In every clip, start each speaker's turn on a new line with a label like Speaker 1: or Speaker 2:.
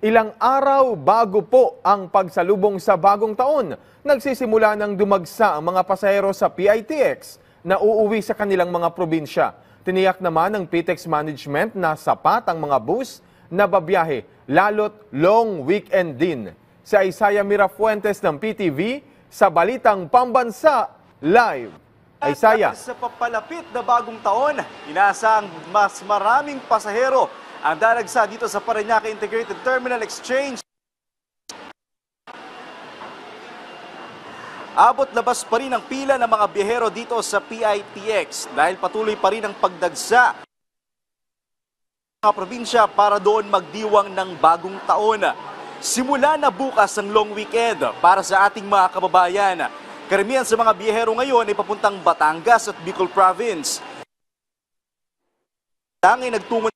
Speaker 1: Ilang araw bago po ang pagsalubong sa bagong taon, nagsisimula ng dumagsa ang mga pasahero sa PITX na uuwi sa kanilang mga probinsya. Tiniyak naman ng PTEX Management na sapat ang mga bus na babiyahe, lalo't long weekend din. Si Isaiah Mirafuentes ng PTV sa Balitang Pambansa Live. Isaiah.
Speaker 2: Sa papalapit na bagong taon, inaasang mas maraming pasahero ang daragsa dito sa Parañaque Integrated Terminal Exchange. Abot labas pa rin ang pila ng mga biyahero dito sa PITX dahil patuloy pa rin ang pagdagsa ng mga probinsya para doon magdiwang ng bagong taon. Simula na bukas ang long weekend para sa ating mga kababayan. Karamihan sa mga biyahero ngayon ay papuntang Batangas at Bicol Province. Tanging nagtungo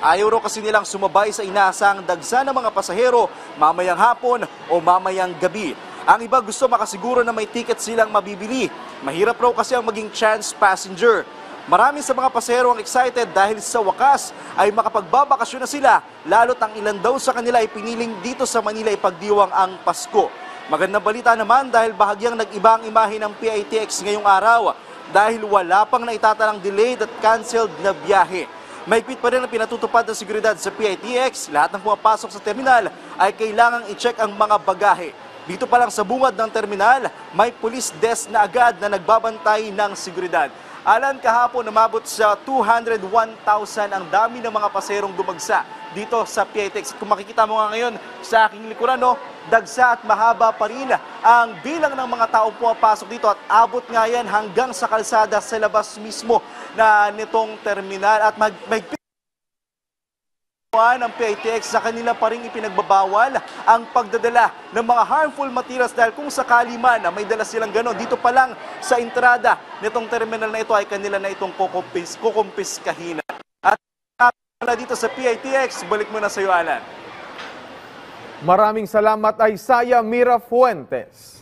Speaker 2: ayaw raw kasi nilang sumabay sa inaasang dagsa ng mga pasahero mamayang hapon o mamayang gabi. Ang iba gusto makasiguro na may ticket silang mabibili. Mahirap raw kasi ang maging chance passenger. Marami sa mga pasahero ang excited dahil sa wakas ay makapagbabakasyon na sila, lalo't ang ilan daw sa kanila ay piniling dito sa Manila ipagdiwang ang Pasko. Magandang balita naman dahil bahagyang nag-iba ang imahe ng PITX ngayong araw dahil wala pang naitatalang delayed at canceled na biyahe. Mahigpit pa rin ang pinatutupad ng seguridad sa PITX. Lahat ng pumapasok sa terminal ay kailangang i-check ang mga bagahe. Dito pa lang sa bungad ng terminal, may police desk na agad na nagbabantay ng seguridad. Alan, kahapon umabot sa 201,000 ang dami ng mga paserong dumagsa dito sa PITX. Kung makikita mo nga ngayon sa aking likuran, dagsa at mahaba pa rin ang bilang ng mga tao pumapasok dito at abot nga yan hanggang sa kalsada sa labas mismo na nitong terminal at mahigpit ng PITX sa kanila pa rin ipinagbabawal ang pagdadala ng mga harmful materials dahil kung sakali man na may dala silang gano'n, dito pa lang sa entrada nitong terminal na ito ay kanila na itong kukumpiskahin. At dito sa PITX, balik mo na sa iyo, Alan.
Speaker 1: Maraming salamat, Isaiah Mirafuentes.